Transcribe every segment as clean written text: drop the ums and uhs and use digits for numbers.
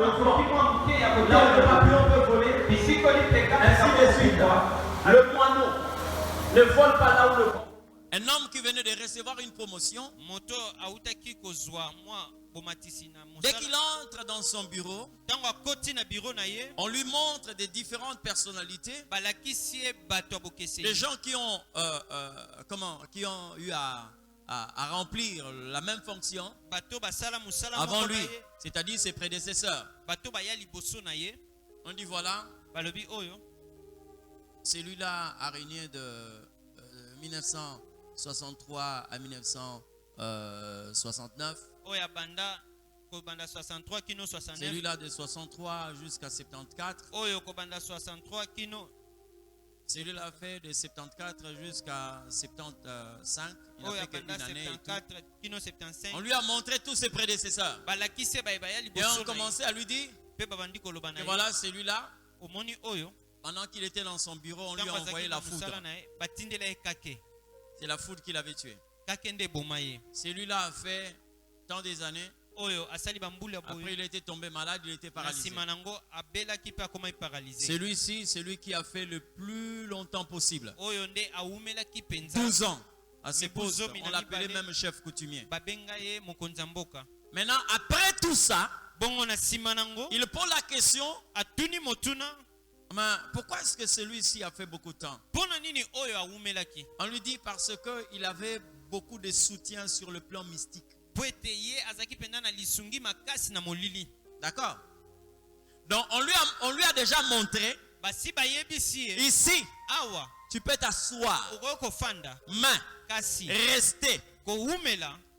Là où le papillon peut voler, ainsi de suite. Le moineau ne vole pas là où le vent. Un homme qui venait de recevoir une promotion, dès qu'il entre dans son bureau, on lui montre des différentes personnalités, des gens qui ont, qui ont eu à remplir la même fonction avant lui, c'est-à-dire ses prédécesseurs. On dit voilà, celui-là a régné de 1963 à 1969. Celui-là de 63 jusqu'à 74. Celui-là fait de 74 jusqu'à 75. Il a fait quelques années. On lui a montré tous ses prédécesseurs. Et on commençait à lui dire que voilà celui-là. Pendant qu'il était dans son bureau, on lui a envoyé la foudre. C'est la foudre qui l'avait tué. Celui-là a fait tant des années. Après, il était tombé malade, il était paralysé. Celui-ci, celui qui a fait le plus longtemps possible. 12 ans à ses postes. On l'appelait même chef coutumier. Maintenant, après tout ça, il pose la question. Mais pourquoi est-ce que celui-ci a fait beaucoup de temps? On lui dit parce qu'il avait beaucoup de soutien sur le plan mystique. D'accord. Donc on lui a déjà montré. Ici, tu peux t'asseoir. Mais rester.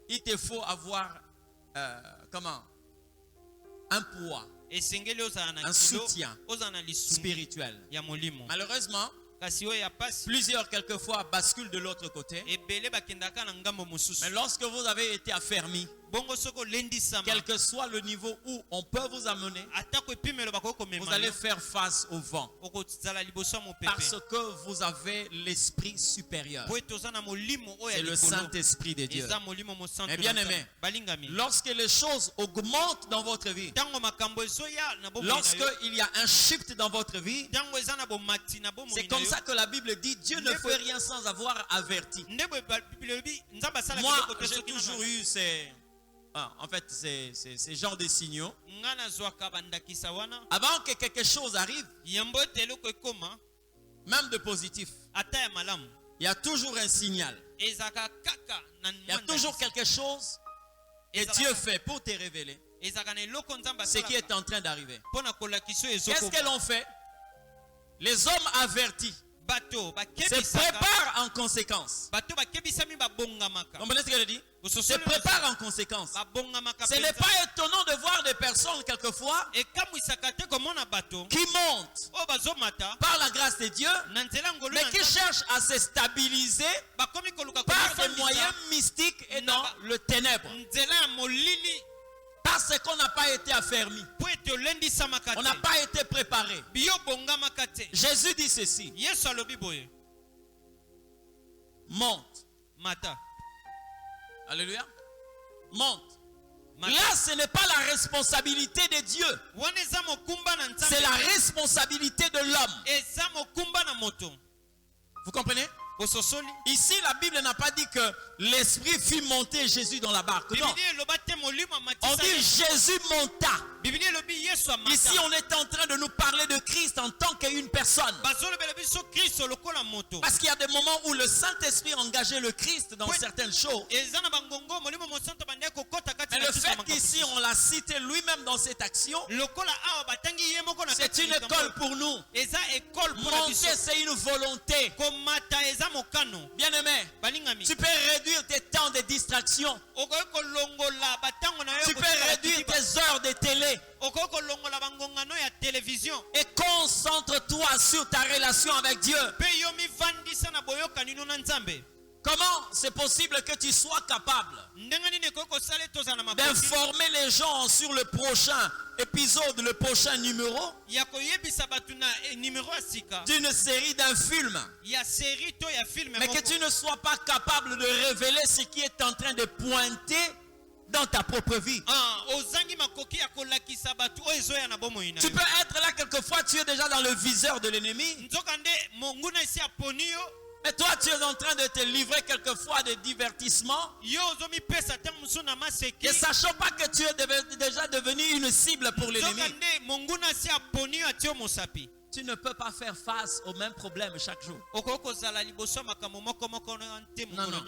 Il te faut avoir un poids. Un soutien spirituel. Malheureusement, plusieurs quelquefois basculent de l'autre côté. Mais lorsque vous avez été affermi, quel que soit le niveau où on peut vous amener, vous allez faire face au vent. Parce que vous avez l'esprit supérieur. C'est le Saint-Esprit de Dieu. Mais bien aimé, lorsque les choses augmentent dans votre vie, lorsqu'il y a un shift dans votre vie, c'est comme ça que la Bible dit Dieu ne fait rien sans avoir averti. Moi, j'ai toujours eu ces genres de signaux. Avant que quelque chose arrive, même de positif, il y a toujours un signal. Il y a toujours quelque chose que Dieu fait pour te révéler ce qui est en train d'arriver. Qu'est-ce que l'on fait? Les hommes avertis se préparent en conséquence. Comprenez ce que je dis? Se préparent en conséquence. Ce n'est pas étonnant de voir des personnes quelquefois qui montent par la grâce de Dieu, mais qui cherchent à se stabiliser par des moyens mystiques et dans le ténèbre. Parce qu'on n'a pas été affermi. On n'a pas été préparé. Jésus dit ceci. Monte. Alléluia. Monte. Là, ce n'est pas la responsabilité de Dieu. C'est la responsabilité de l'homme. Vous comprenez? Ici, la Bible n'a pas dit que l'Esprit fit monter Jésus dans la barque. Non. On dit Jésus monta. Ici, on est en train de nous parler de Christ en tant qu'une personne. Parce qu'il y a des moments où le Saint-Esprit engageait le Christ dans certaines choses. Mais le fait qu'ici, on l'a cité lui-même dans cette action, c'est une école pour nous. Monter, c'est une volonté. Bien aimé, tu peux réduire tes temps de distraction. Tu peux réduire tes heures de télé. Et concentre-toi sur ta relation avec Dieu. Comment c'est possible que tu sois capable d'informer les gens sur le prochain épisode, le prochain numéro d'une série, d'un film, mais que tu ne sois pas capable de révéler ce qui est en train de pointer dans ta propre vie. Tu peux être là quelquefois, tu es déjà dans le viseur de l'ennemi. Et toi, tu es en train de te livrer quelquefois à des divertissements. Ne sachant pas que tu es déjà devenu une cible pour l'ennemi. Tu ne peux pas faire face aux mêmes problèmes chaque jour. Non, non.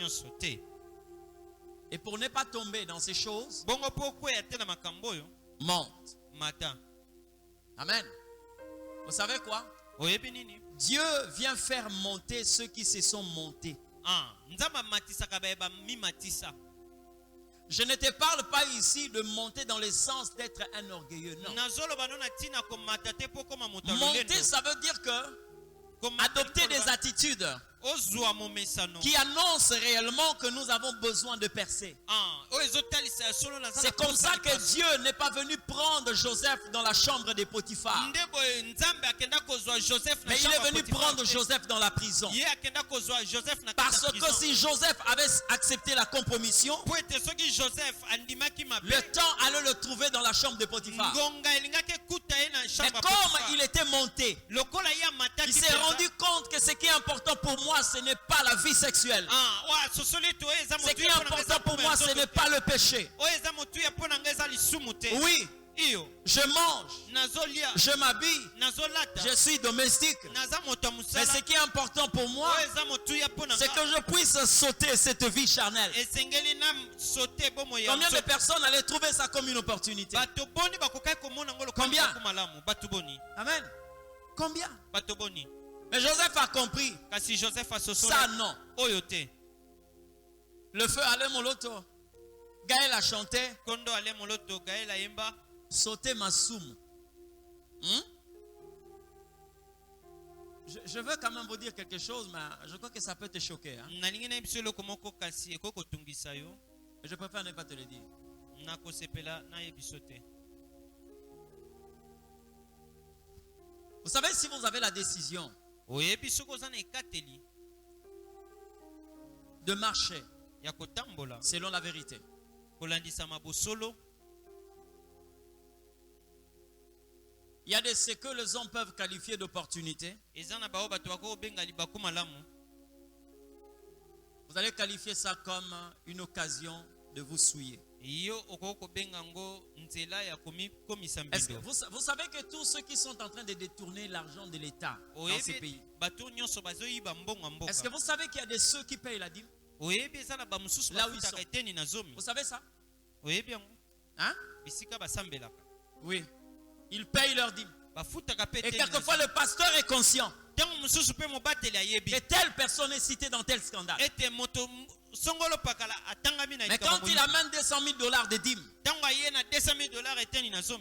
Et pour ne pas tomber dans ces choses, monte. Amen. Vous savez quoi? Dieu vient faire monter ceux qui se sont montés. Je ne te parle pas ici de monter dans le sens d'être un orgueilleux. Non. Monter, ça veut dire que adopter des attitudes qui annoncent réellement que nous avons besoin de percer. C'est comme ça que Dieu n'est pas venu prendre Joseph dans la chambre de Potiphar. Mais il est venu prendre Joseph dans la prison. Parce que si Joseph avait accepté la compromission, le temps allait le trouver dans la chambre de Potiphar. Mais comme il était monté, il s'est rendu compte que ce qui est important pour moi, ce n'est pas la vie sexuelle. Ce qui est important pour moi, ce n'est pas le péché. Oui, je mange, je m'habille, je suis domestique. Mais ce qui est important pour moi, c'est que je puisse sauter cette vie charnelle. Combien de personnes allaient trouver ça comme une opportunité? Combien? Amen. Combien? Mais Joseph a compris. Ça non. Le feu allait moloto. Gaël a chanté. Sauter ma soum. Je veux quand même vous dire quelque chose, mais je crois que ça peut te choquer. Hein? Je préfère ne pas te le dire. Vous savez, si vous avez la décision de marcher selon la vérité, il y a de ce que les hommes peuvent qualifier d'opportunité. Vous allez qualifier ça comme une occasion de vous souiller. Est-ce que vous savez que tous ceux qui sont en train de détourner l'argent de l'État dans ces pays, est-ce que vous savez qu'il y a de ceux qui payent la dîme? Là où ils sont. Vous savez ça? Hein? Oui. Ils payent leur dîme. Et quelquefois le pasteur est conscient que telle personne est citée dans tel scandale. Mais quand il amène $200,000 de dîme,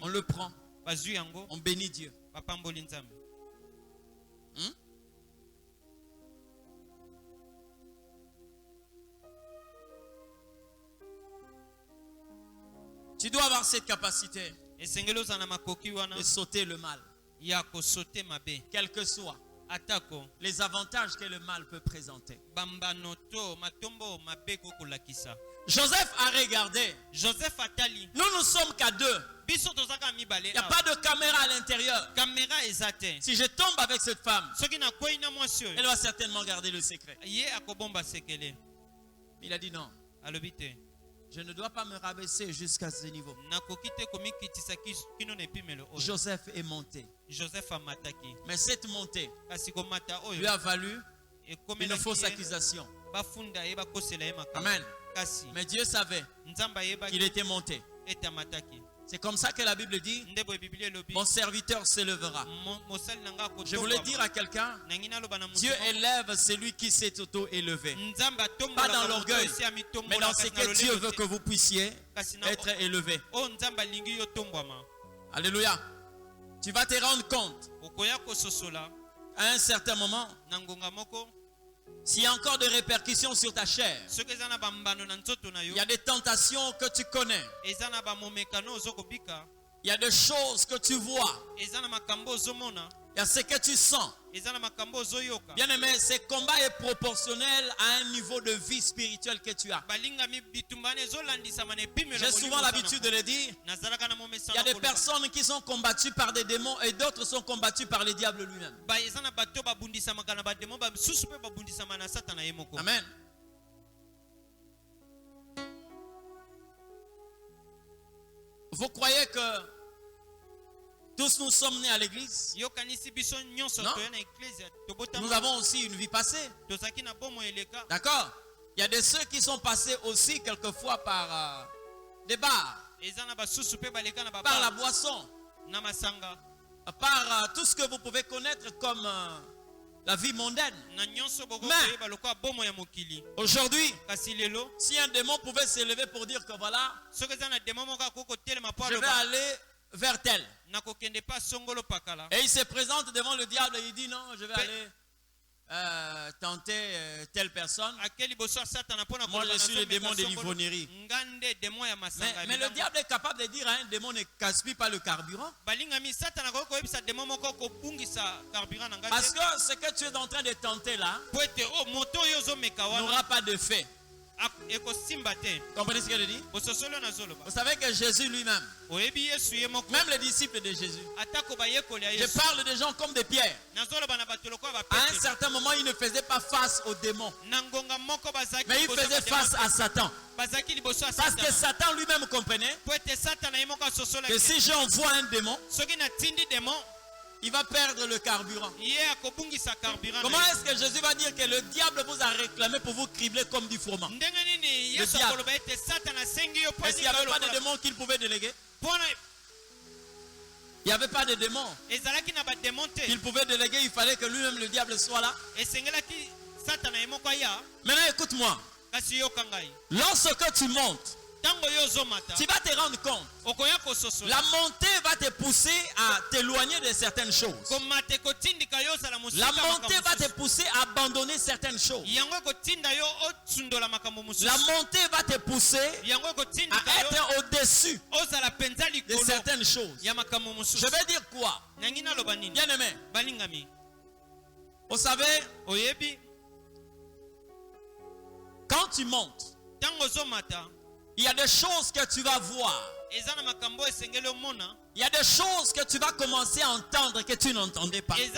on le prend. On bénit Dieu. Tu dois avoir cette capacité de sauter le mal. Quel que soit les avantages que le mal peut présenter. Joseph a regardé. Nous sommes qu'à deux. Il n'y a pas de caméra à l'intérieur. Si je tombe avec cette femme, elle va certainement garder le secret. Il a dit non. Je ne dois pas me rabaisser jusqu'à ce niveau. Joseph est monté. Mais cette montée lui a valu une fausse accusation. Amen. Mais Dieu savait qu'il était monté. C'est comme ça que la Bible dit, mon serviteur s'élèvera. Je voulais dire à quelqu'un, Dieu élève celui qui s'est auto-élevé. Pas dans l'orgueil, mais dans ce que Dieu veut que vous puissiez être élevé. Alléluia. Tu vas te rendre compte à un certain moment, s'il y a encore des répercussions sur ta chair, il y a des tentations que tu connais, il y a des choses que tu vois, Il y a ce que tu sens. Bien aimé, ce combat est proportionnel à un niveau de vie spirituelle que tu as. J'ai souvent l'habitude de le dire. Il y a des personnes qui sont combattues par des démons et d'autres sont combattues par le diable lui-même. Amen. Vous croyez que tous nous sommes nés à l'église? Non. Nous avons aussi une vie passée. D'accord? Il y a de ceux qui sont passés aussi quelquefois par des bars, par la boisson, par tout ce que vous pouvez connaître comme la vie mondaine. Mais aujourd'hui, si un démon pouvait s'élever pour dire que voilà, je vais aller vers tel, et il se présente devant le diable et il dit non, je vais aller tenter telle personne. Moi je suis le démon de l'ivrognerie. Mais le diable est capable de dire à un démon: ne gaspille pas le carburant. Parce que ce que tu es en train de tenter là n'aura pas de fait. Comprenez ce que je dis? Vous savez que Jésus lui-même, même les disciples de Jésus, je parle de gens comme des pierres. À un certain moment, ils ne faisaient pas face aux démons, mais ils faisaient face à Satan. Parce que Satan lui-même comprenait que si j'envoie un démon, il va perdre le carburant. Comment est-ce que Jésus va dire que le diable vous a réclamé pour vous cribler comme du froment? Le diable. Est-ce qu'il n'y avait pas de démons qu'il pouvait déléguer? Il n'y avait pas de démons qu'il pouvait déléguer. Il fallait que lui-même, le diable, soit là. Maintenant écoute-moi. Lorsque tu montes, tu vas te rendre compte. La montée va te pousser à t'éloigner de certaines choses. La montée va te pousser à abandonner certaines choses. La montée va te pousser à être au-dessus de certaines choses. Je vais dire quoi? Bien aimé, vous savez, quand tu montes, il y a des choses que tu vas voir. Il y a des choses que tu vas commencer à entendre que tu n'entendais pas. Il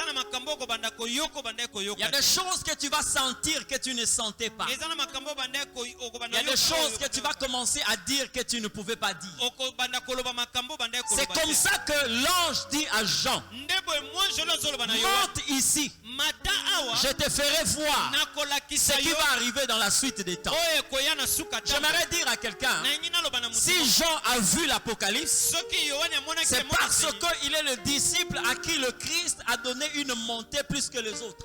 y a des choses que tu vas sentir que tu ne sentais pas. Il y a des choses que tu vas commencer à dire que tu ne pouvais pas dire. C'est comme ça que l'ange dit à Jean: monte ici, je te ferai voir ce qui va arriver dans la suite des temps. J'aimerais dire à quelqu'un, si Jean a vu l'Apocalypse, c'est parce qu'il est le disciple à qui le Christ a donné une montée plus que les autres.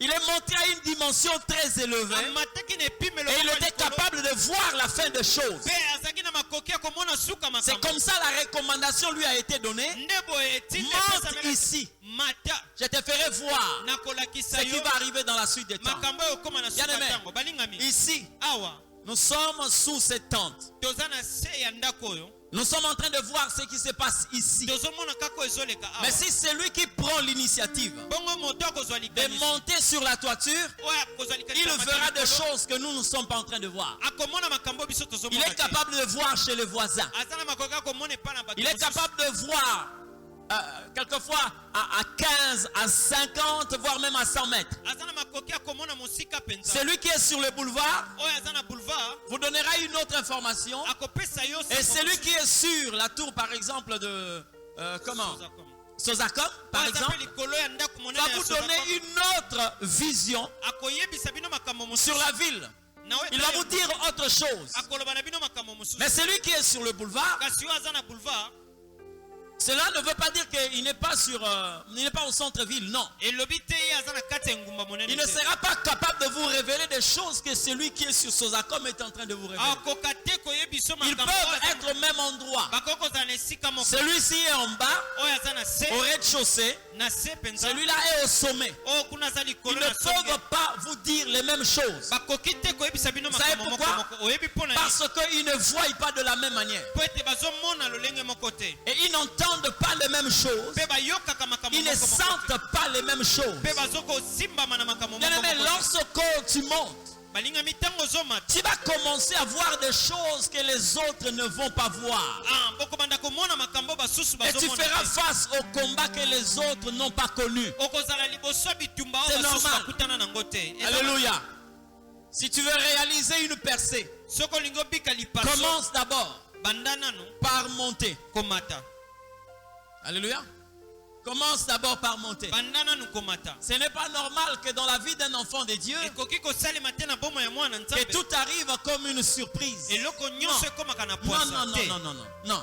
Il est monté à une dimension très élevée et il était capable de voir la fin des choses. C'est comme ça la recommandation lui a été donnée: monte ici, je te ferai voir ce qui va arriver dans la suite des temps. Bien-aimé, ici, nous sommes sous cette tente. Nous sommes en train de voir ce qui se passe ici. Mais si c'est lui qui prend l'initiative de monter sur la toiture, il verra des choses que nous ne sommes pas en train de voir. Il est capable de voir chez les voisins. Il est capable de voir quelquefois à 15, à 50, voire même à 100 mètres. Celui qui est sur le boulevard vous donnera une autre information. Et celui qui est sur la tour, par exemple, de Sozacom, par exemple, va vous donner une autre vision sur la ville. Il va vous dire autre chose. Mais celui qui est sur le boulevard, cela ne veut pas dire qu'il n'est pas au centre-ville, non. Il ne sera pas capable de vous révéler des choses que celui qui est sur Sozacom est en train de vous révéler. Ils peuvent être au même endroit, Celui-ci est en bas, au rez-de-chaussée. Celui-là est au sommet. Ils ne peuvent pas vous dire les mêmes choses. Vous savez pourquoi? Parce qu'ils ne voient pas de la même manière. Et ils n'entendent pas les mêmes choses. Ils ne sentent pas les mêmes choses. Bien-aimé, lorsque tu montes, tu vas commencer à voir des choses que les autres ne vont pas voir. Et tu feras face au combat que les autres n'ont pas connu. C'est normal. Alléluia. Si tu veux réaliser une percée, commence d'abord par monter. Alléluia. Commence d'abord par monter. Ce n'est pas normal que dans la vie d'un enfant de Dieu, que tout arrive comme une surprise. Non.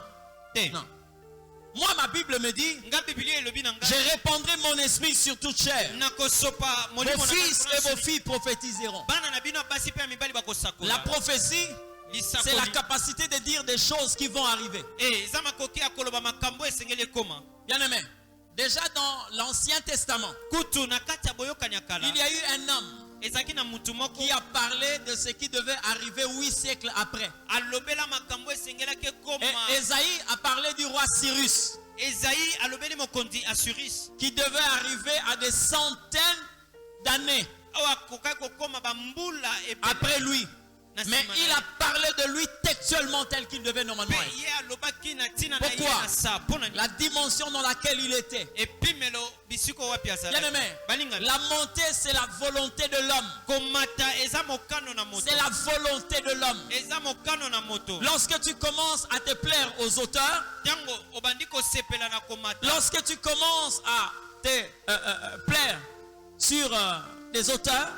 Moi, ma Bible me dit, je répandrai mon esprit sur toute chair. Vos fils et vos filles prophétiseront. La prophétie, c'est la capacité de dire des choses qui vont arriver. Bien aimé, déjà dans l'Ancien Testament, il y a eu un homme qui a parlé de ce qui devait arriver 8 siècles après. Et Ésaïe a parlé du roi Cyrus, qui devait arriver à des centaines d'années après lui. Mais il a parlé de lui textuellement tel qu'il devait normalement être. Pourquoi? La dimension dans laquelle il était. Bien aimé, la montée, c'est la volonté de l'homme. C'est la volonté de l'homme. Lorsque tu commences à te plaire aux auteurs, lorsque tu commences à te plaire sur des auteurs,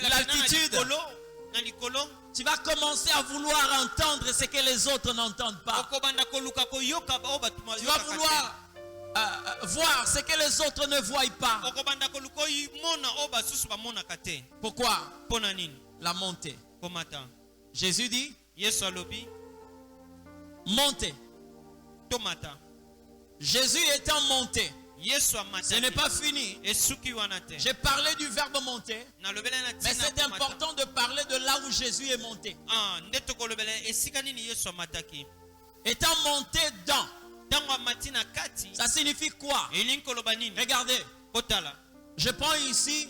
l'altitude, tu vas commencer à vouloir entendre ce que les autres n'entendent pas. Tu vas vouloir voir ce que les autres ne voient pas. Pourquoi? La montée. Jésus dit, montez. Jésus étant monté, ce n'est pas fini. J'ai parlé du verbe monter, mais c'est important de parler de là où Jésus est monté. Étant monté dans, ça signifie quoi? Regardez, je prends ici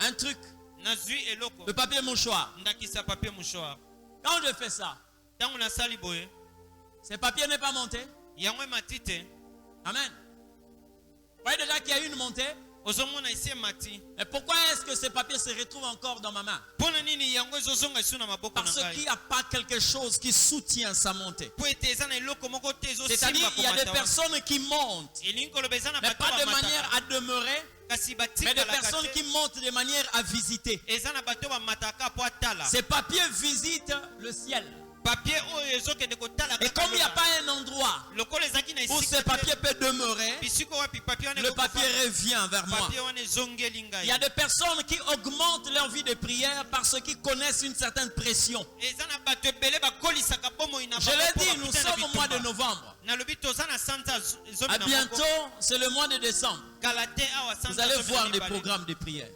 un truc, le papier mouchoir. Quand je fais ça, ce papier n'est pas monté. Amen. Vous voyez déjà qu'il y a une montée. Et pourquoi est-ce que ce papier se retrouve encore dans ma main? Parce qu'il n'y a pas quelque chose qui soutient sa montée. C'est-à-dire qu'il y a des personnes qui montent, mais pas de manière à demeurer, mais des personnes qui montent de manière à visiter. Ces papiers visitent le ciel. Et comme il n'y a pas un endroit où ce papier peut demeurer, le papier revient vers moi. Il y a des personnes qui augmentent leur vie de prière parce qu'ils connaissent une certaine pression. Je l'ai dit, nous sommes au mois de novembre. À bientôt, c'est le mois de décembre. Vous allez voir des programmes de prière.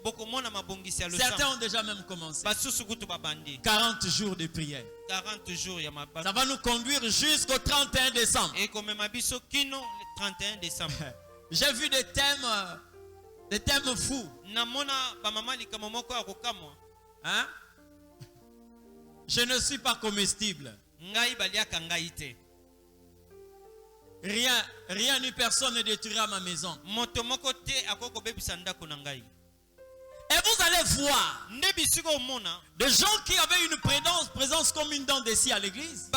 Certains ont déjà même commencé. 40 jours de prière. Ça va nous conduire jusqu'au 31 décembre. J'ai vu des thèmes fous. Hein? Je ne suis pas comestible. Rien ni personne ne détruira ma maison. Et vous allez voir des gens qui avaient une présence comme une dent de scie à l'église.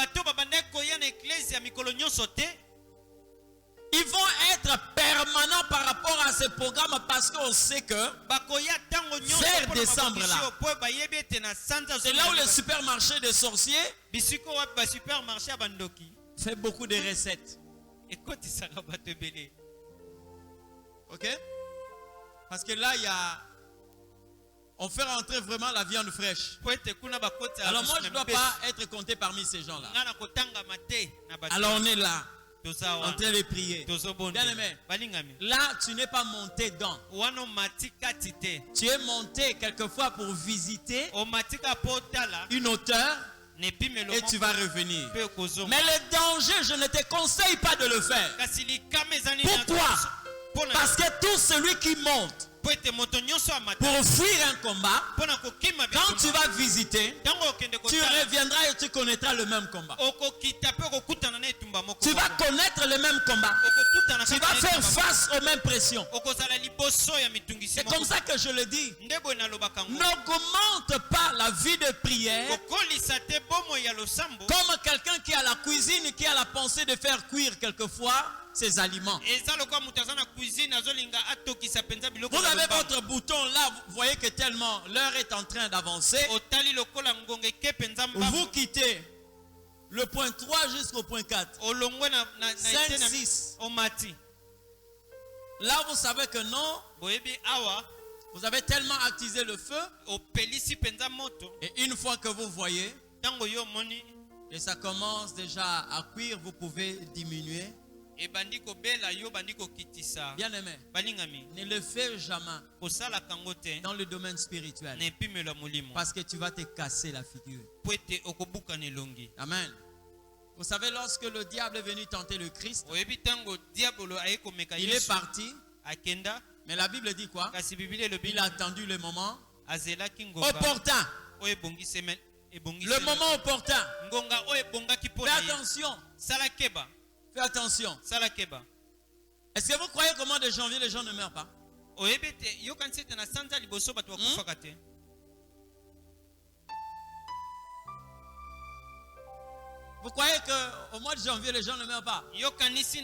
Ils vont être permanents par rapport à ce programme parce qu'on sait que vers décembre là, c'est là où le supermarché des sorciers fait beaucoup de recettes. Ok? Parce que là, il y a on fait rentrer vraiment la viande fraîche. Alors moi, je ne dois pas être compté parmi ces gens-là. Alors on est là, en train de prier. Bien aimé, là, tu n'es pas monté dans. Tu es monté quelquefois pour visiter une hauteur et tu vas revenir. Mais le danger, je ne te conseille pas de le faire. Pourquoi? Parce que tout celui qui monte pour fuir un combat, quand tu vas visiter, tu reviendras et tu connaîtras le même combat. Tu vas connaître le même combat. Tu vas faire face aux mêmes pressions. C'est comme ça que je le dis. N'augmente pas la vie de prière comme quelqu'un qui a la cuisine, qui a la pensée de faire cuire quelquefois ses aliments. Vous avez votre bouton là, vous voyez que tellement l'heure est en train d'avancer. Vous quittez le point 3 jusqu'au point 4. 5, 6. Là, vous savez que non. Vous avez tellement activé le feu. Et une fois que vous voyez, et ça commence déjà à cuire, vous pouvez diminuer. Bien aimé, ne le fais jamais dans le domaine spirituel, parce que tu vas te casser la figure. Amen. Vous savez, lorsque le diable est venu tenter le Christ, il est parti. Mais la Bible dit quoi? Il a attendu le moment opportun. Le moment opportun. Fais attention. Fais attention. Est-ce que vous croyez qu'au mois de janvier, les gens ne meurent pas? Vous croyez qu'au mois de janvier, les gens ne meurent pas? Les 31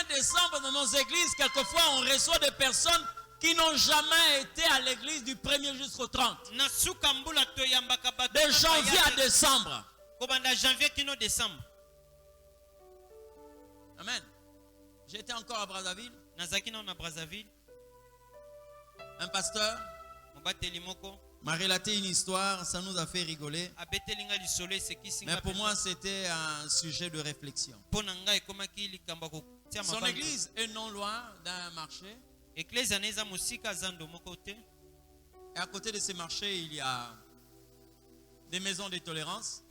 décembre, dans nos églises, quelquefois, on reçoit des personnes qui n'ont jamais été à l'église du 1er jusqu'au 30. De janvier à décembre. Amen. J'étais encore à Brazzaville. Un pasteur m'a relaté une histoire, ça nous a fait rigoler. Mais pour moi, c'était un sujet de réflexion. Son église est non loin d'un marché. Et à côté de ces marchés, il y a des maisons de tolérance.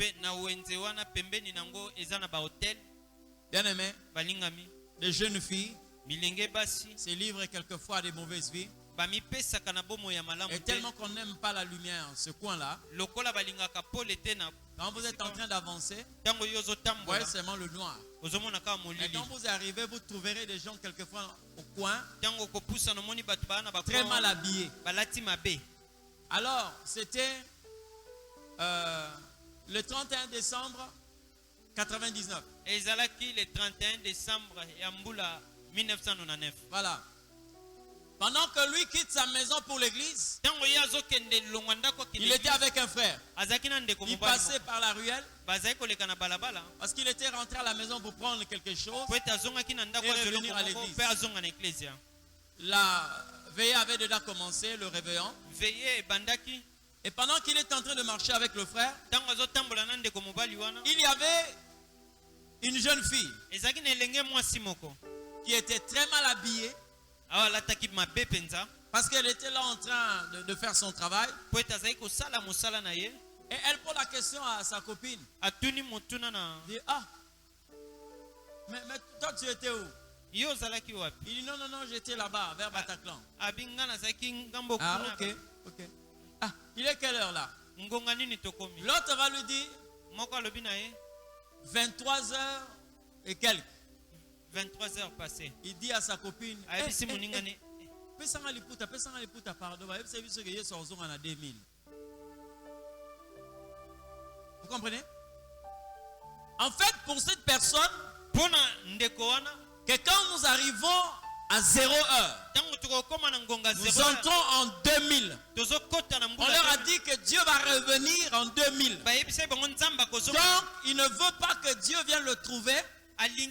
Bien aimé, des jeunes filles se livrent quelquefois à des mauvaises vies. Et tellement qu'on n'aime pas la lumière, ce coin-là, quand vous êtes en train d'avancer, vous voyez seulement le noir. Et quand vous arrivez, vous trouverez des gens quelquefois au coin, très mal habillés. Alors, c'était le 31 décembre 99. Le 31 décembre 1999. Voilà. Pendant que lui quitte sa maison pour l'église, il était avec un frère. Il passait par la ruelle parce qu'il était rentré à la maison pour prendre quelque chose et revenir à l'église. La veillée avait déjà commencé, le réveillon. Et pendant qu'il est en train de marcher avec le frère, il y avait une jeune fille qui était très mal habillée. Parce qu'elle était là en train de faire son travail. Et elle pose la question à sa copine. Elle dit, ah, mais toi tu étais où? Il dit, non, j'étais là-bas, vers Bataclan. Ah, ok. Ah, il est quelle heure là? L'autre va lui dire 23 heures et quelques. 23 heures passées. Il dit à sa copine, pardon, vous comprenez? En fait, pour cette personne, que quand nous arrivons à 0 heure, nous entrons en 2000. On leur a dit que Dieu va revenir en 2000. Donc, il ne veut pas que Dieu vienne le trouver avec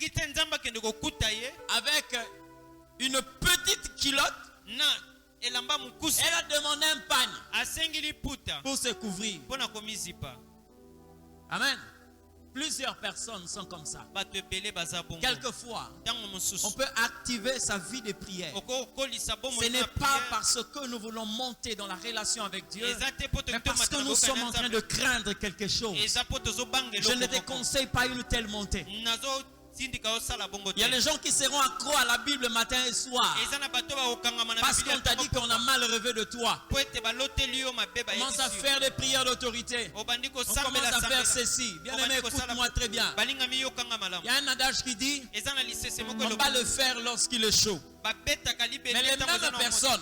une petite culotte Elle a demandé un pagne pour se couvrir. Amen. Plusieurs personnes sont comme ça. Quelquefois, on peut activer sa vie de prière. Ce n'est pas parce que nous voulons monter dans la relation avec Dieu, mais parce que nous sommes en train de craindre quelque chose. Je ne te conseille pas une telle montée. Il y a les gens qui seront accros à la Bible matin et soir parce qu'on t'a dit qu'on a mal rêvé de toi. On commence à faire des prières d'autorité. On commence à faire ceci. Bien aimé, écoute-moi très bien. Il y a un adage qui dit on va le faire lorsqu'il est chaud. Mais les mêmes personnes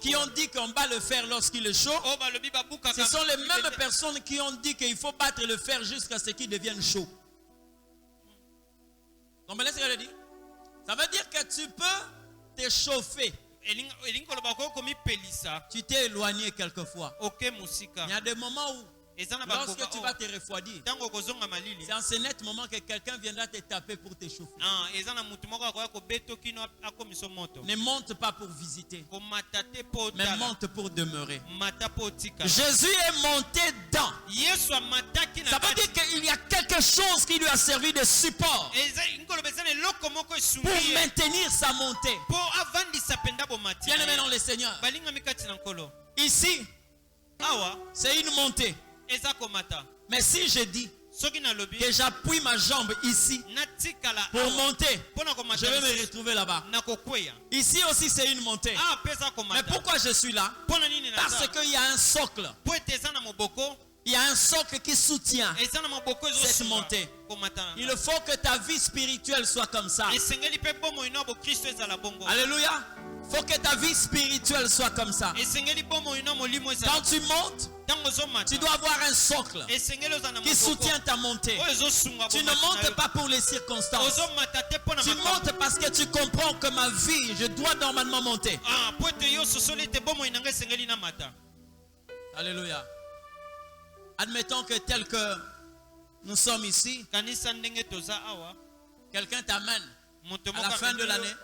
qui ont dit qu'on va le faire lorsqu'il est chaud, ce sont les mêmes personnes qui ont dit qu'il faut battre le fer jusqu'à ce qu'il devienne chaud. Comprenez ce que je dis? Ça veut dire que tu peux te chauffer. Tu t'es éloigné quelquefois. Il y a des moments où, lorsque tu vas te refroidir, c'est en ce net moment que quelqu'un viendra te taper pour te chauffer. Ne monte pas pour visiter, mais monte pour demeurer. Jésus est monté dans. Ça veut dire qu'il y a quelque chose qui lui a servi de support pour maintenir sa montée. Bien aimé dans le Seigneur, ici, c'est une montée. Mais si je dis que j'appuie ma jambe ici pour monter, je vais me retrouver là-bas. Ici aussi c'est une montée. Mais pourquoi je suis là? Parce qu'il y a un socle. Il y a un socle qui soutient cette montée. Il faut que ta vie spirituelle soit comme ça. Alléluia. Il faut que ta vie spirituelle soit comme ça. Quand tu montes, tu dois avoir un socle qui soutient ta montée. Tu ne montes pas pour les circonstances. Tu montes parce que tu comprends que ma vie, je dois normalement monter. Alléluia. Admettons que tel que nous sommes ici, quelqu'un t'amène à la fin de l'année.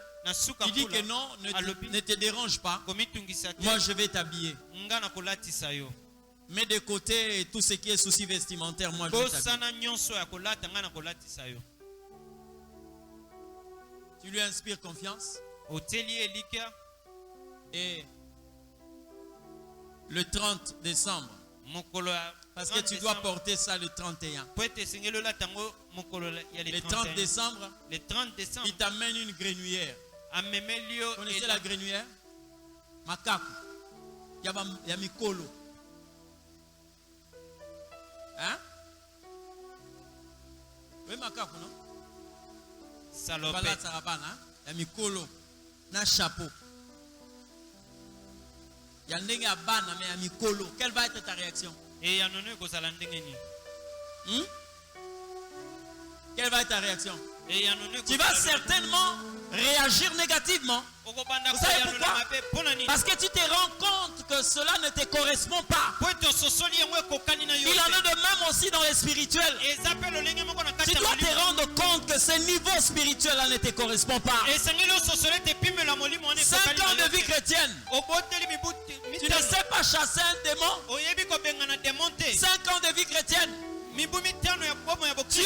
Il dit que non, ne te dérange pas. Moi, je vais t'habiller. Mets de côté tout ce qui est souci vestimentaire. Moi, je vais t'habiller. Tu lui inspires confiance. Et le 30 décembre, parce que tu dois porter ça le 31. Le 30 décembre, il t'amène une grenouillère. Vous connaissez la grenouillère? Macaque. Il y a Mikolo. Hein? Oui, macaque, non? Salopette. Il y a Mikolo. Il y a chapeau. Il y a Nenga Bana, mais il y a Mikolo. Quelle va être ta réaction? Quelle va être ta réaction? Tu vas certainement réagir négativement. Vous savez pourquoi? Parce que tu te rends compte que cela ne te correspond pas. Il en est de même aussi dans les spirituels. Tu dois te rendre compte que ce niveau spirituel ne te correspond pas. 5 ans de vie chrétienne. Tu ne sais pas chasser un démon. 5 ans de vie chrétienne. Tu es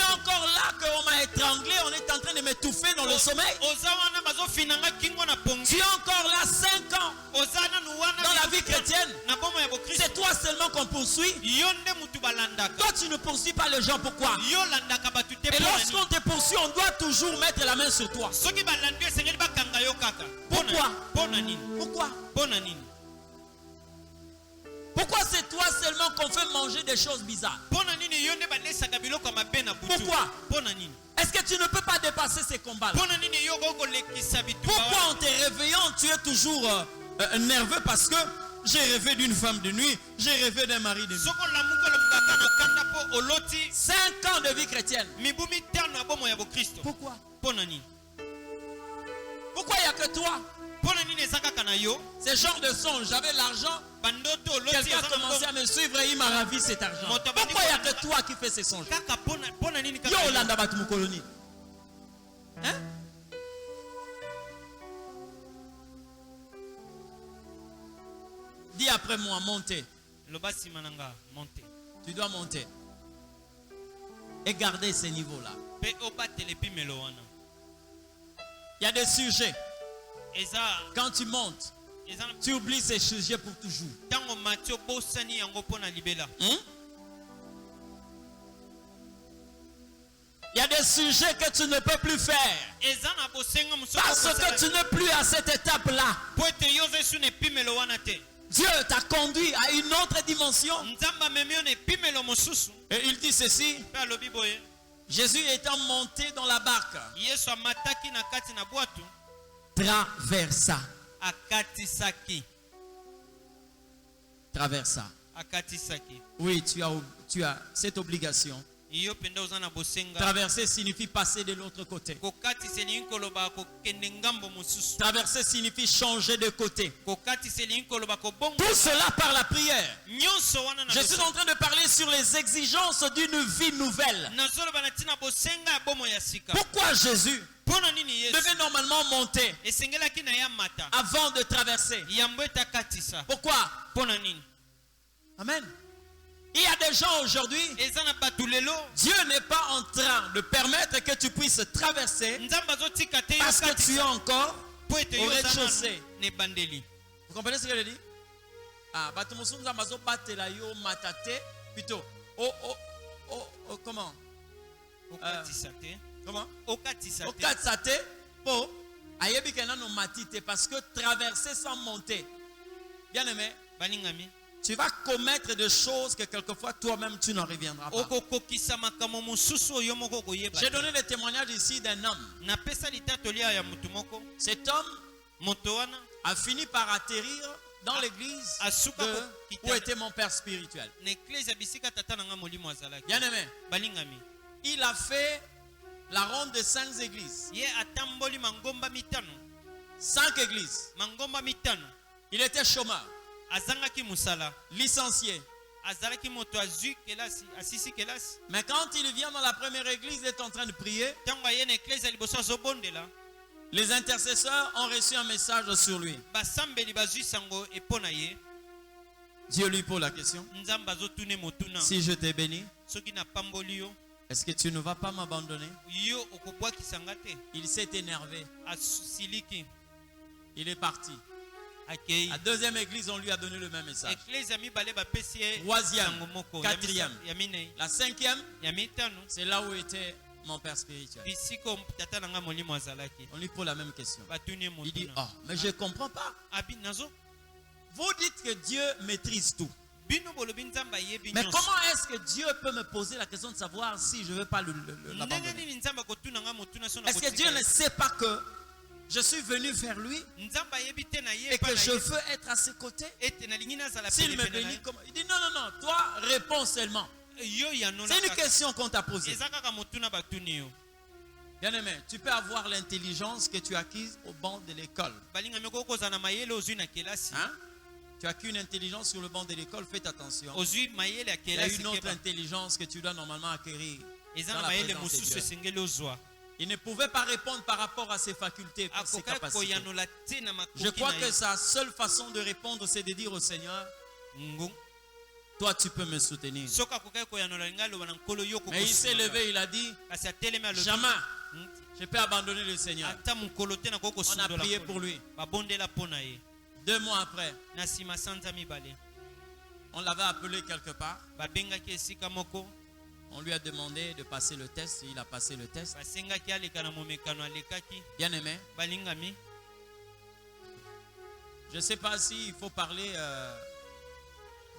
encore là qu'on m'a étranglé, on est en train de m'étouffer dans le sommeil. Tu es encore là 5 ans dans la vie chrétienne. C'est toi seulement qu'on poursuit. Toi tu ne poursuis pas les gens, pourquoi? Et lorsqu'on te poursuit, on doit toujours mettre la main sur toi. Pourquoi? Pourquoi c'est toi seulement qu'on fait manger des choses bizarres? Pourquoi? Est-ce que tu ne peux pas dépasser ces combats-là? Pourquoi en te réveillant, tu es toujours nerveux parce que j'ai rêvé d'une femme de nuit, j'ai rêvé d'un mari de nuit? 5 ans de vie chrétienne. Pourquoi? Pourquoi il n'y a que toi? Ce genre de songe, j'avais l'argent, quelqu'un a commencé à me suivre et il m'a ravi cet argent. Pourquoi il n'y a que toi qui fais ces songes? Yo Olanda Batum Colonie. Hein? Dis après moi, monter. Lobasi mananga, monter. Tu dois monter. Et garder ces niveaux-là. Pe obatele pimelo wana. Il y a des sujets. Eza Quand tu montes, tu oublies ces sujets pour toujours. tango matio bosani yango pona libela. Il y a des sujets que tu ne peux plus faire. Eza na bosenga musoko. Parce que tu n'es plus à cette étape-là. Po ete yoze su ne pimelo wana te. Dieu t'a conduit à une autre dimension. Nzamba memio ne pimelo mususu. Et il dit ceci. Pe alobi boye. Jésus étant monté dans la barque, Yesu amataki na kati na bwatu. traversa. Akatisaki. Traversa. Akatisaki. Oui, tu as cette obligation. Iyo penda uzana bosenga. Traverser signifie passer de l'autre côté. Kokati selinko loba ko kende ngambo mususu. Traverser signifie changer de côté. Kokati selinko loba ko bongo. Tout cela par la prière. Nyonso wana na. Je suis en train de parler sur les exigences d'une vie nouvelle. Nazolo bana tina bosenga bomo ya sika. Pourquoi Jésus Pona nini Yesu devait normalement monter esengelaki na ya mata avant de traverser? yambo etakatisa. Pourquoi? Pona nini? Amen. Il y a des gens aujourd'hui, Eza na batulelo. Dieu n'est pas en train de permettre que tu puisses traverser Nzamba zotika te parce que tu es encore po ete au yo rez-de-chaussée. ne bandeli. Vous comprenez ce que je dis? Ah, bato mosusu nzamba zo batela yo matate plutôt. Comment? Okatisa te. Comment? Okatisa te. Okatisa te po ayebi ke nano matite parce que traverser sans monter. Bien aimé, Baningami. tu vas commettre des choses que quelquefois toi-même tu n'en reviendras pas. Okokokisa makambo mususu yo moko koyeba. J'ai donné le témoignage ici d'un homme. Na pesa litatolia ya mutu moko. Cet homme Moto wana a fini par atterrir dans l'église où était mon père spirituel. na eklezia bisika tata nanga molimo azalaki. Bien aimé, Balingami. il a fait la ronde de 5 églises. Ye atamboli mangomba mitano. 5 églises. Mangomba mitano. Il était chômeur, Azangaki musala. licencié. Azalaki moto azui kelasi, asisi kelasi. Mais quand il vient dans la première église, il est en train de prier. Tango aye na eklezia liboso azobondela. Les intercesseurs ont reçu un message sur lui. Basambeli bazui sango epona ye. Dieu lui pose la question. Nzamba azotune motuna. Si je t'ai béni, Soki na pamboli yo, est-ce que tu ne vas pas m'abandonner? yo okobwakisanga te. Il s'est énervé. Asiliki. Il est parti. Akei. La deuxième église, on lui a donné le même message. Eklezia mibale bapesi ye Troisième, sango moko. quatrième. Ya minei. La 5e, Ya mitano. c'est là où était mon père spirituel. Bisiko tata nanga molimo azalaki. On lui pose la même question. Batuni Il dit, motuna. oh, mais je ne comprends pas. Abi nazo. Vous dites que Dieu maîtrise tout. Bino bolobi nzamba yebi Mais nyonso. comment est-ce que Dieu peut me poser la question de savoir si je ne veux pas Ndenge l'abandonner? nini nzamba kotuna nga motuna so na Est-ce que kotika Dieu ye? ne sait pas que je suis venu vers lui Nzamba yebi te na ye et pa que na je ye. veux être à ses côtés? Ete na lingi nazala S'il me pene na bénit, ye. comment? Il dit non, non, non, toi réponds seulement. Yo ya nona. C'est une question qu'on t'a posée. Eza kaka motuna batuni yo. Bien aimé, tu peux avoir l'intelligence que tu as acquise au banc de l'école. Balinga meko kozala na mayele ozwi na kelasi. Hein? Tu as acquis une intelligence sur le banc de l'école, faites attention. Ozwi mayele ya Il y a kelasi une autre keba. intelligence que tu dois normalement acquérir. Eza dans na la mayele présence de mosusu Dieu. esengeli ozwa. Il ne pouvait pas répondre par rapport à ses facultés, par ses Akoka capacités. koyanola te na makoki Je crois na que ye. sa seule façon de répondre, c'est de dire au Seigneur, Ngung. toi tu peux me soutenir. Soka akoka koyanola linga loba na nkolo yo Mais il s'est levé, il a dit, kasi atelemi alobi. jamais je peux abandonner le Seigneur. Ata mokolo te na On a kokosundola prié nkolo. pour lui. Babondela mpo na ye. 2 mois après, Na nsima sanza mibale. on l'avait appelé quelque part. Babengaki esika moko. On lui a demandé de passer le test. Il a passé le test. Basengaki aleka na momekano alekaki. Bien aimé, Balingami. je ne sais pas s'il faut parler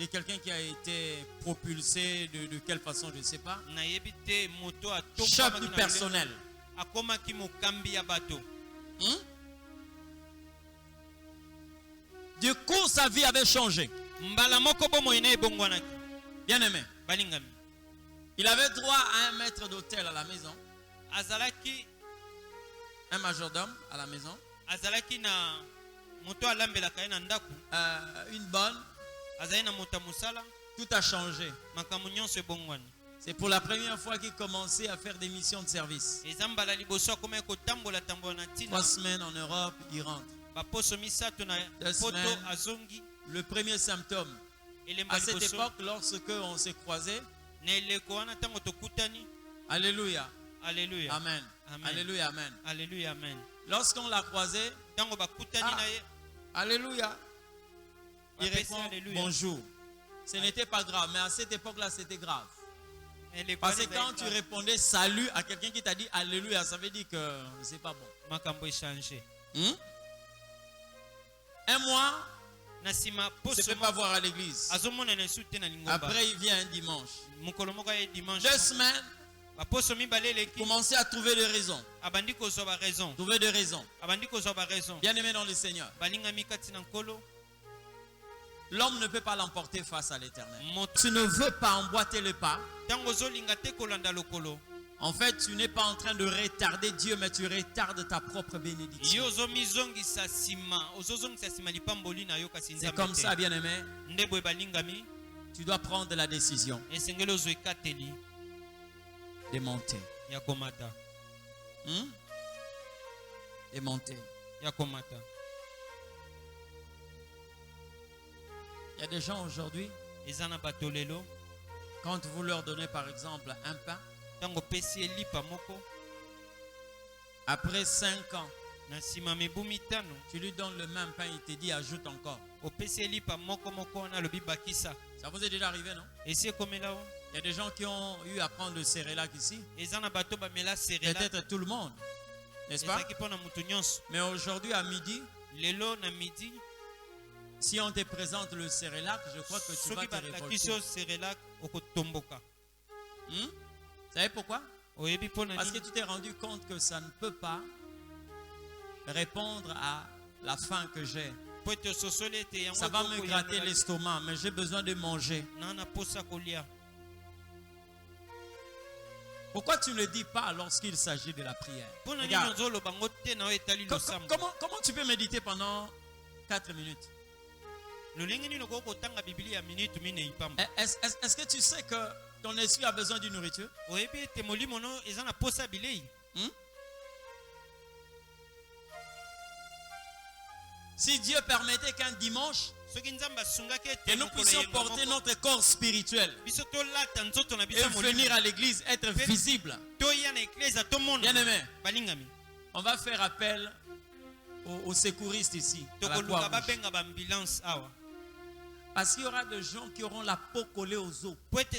de quelqu'un qui a été propulsé, de quelle façon, je ne sais pas. Nayebi te moto Chef du personnel. akomaki mokambi ya bato. Du coup, sa vie avait changé. Mbala moko bomoi na ebongwanaki. Bien aimé, Balingami. il avait droit à un maître d'hôtel à la maison, Azalaki un majordome à la maison, azalaki na moto alambelaka ye na ndako. une bonne. Azali na moto ya mosala. Tout a changé. Makambo nyonso ebongwani. C'est pour la première fois qu'il commençait à faire des missions de service. Eza mbala liboso akomaki kotambola tambola na ntina. 3 semaines en Europe, il rentre. Baposo misato na 2 poto semaines. azongi. le premier symptôme. À cette époque, lorsque on s'est croisés, alléluia. Alléluia. Amen. Amen. Alléluia. Amen. Alléluia. Amen. Lorsqu'on l'a croisé, alléluia. Il répond bonjour. Ce n'était pas grave, mais à cette époque-là, c'était grave. Parce que quand tu répondais salut à quelqu'un qui t'a dit alléluia, ça veut dire que c'est pas bon. Un mois, tu ne peux pas voir à l'église. Après, il vient un dimanche. 2 semaines, commencer à trouver des raisons. Trouver des raisons. Bien aimé dans le Seigneur. L'homme ne peut pas l'emporter face à l'Éternel. Tu ne veux pas emboîter le pas. En fait, tu n'es pas en train de retarder Dieu, mais tu retardes ta propre bénédiction. C'est comme ça, bien aimé. Tu dois prendre la décision de monter. De monter. Il y a des gens aujourd'hui, quand vous leur donnez par exemple un pain, après 5 ans, tu lui donnes le même pain, il te dit ajoute encore. Ça vous est déjà arrivé, non? Il y a des gens qui ont eu à prendre le cérélac ici. Peut-être tout le monde, n'est-ce pas? Mais aujourd'hui à midi, si on te présente le cérélac, je crois que tu vas te révolter. Vous savez pourquoi? Parce que tu t'es rendu compte que ça ne peut pas répondre à la faim que j'ai. Ça va me gratter l'estomac, mais j'ai besoin de manger. Pourquoi tu ne le dis pas lorsqu'il s'agit de la prière? Regarde. Comment tu peux méditer pendant 4 minutes? Est-ce que tu sais que ton esprit a besoin d'une nourriture? Si Dieu permettait qu'un dimanche, que nous puissions porter notre corps spirituel et venir à l'église, être visible. Bien aimé, on va faire appel aux secouristes ici, à la Croix-Rouge. Parce qu'il y aura des gens qui auront la peau collée aux os. Parce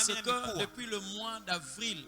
que depuis le mois d'avril,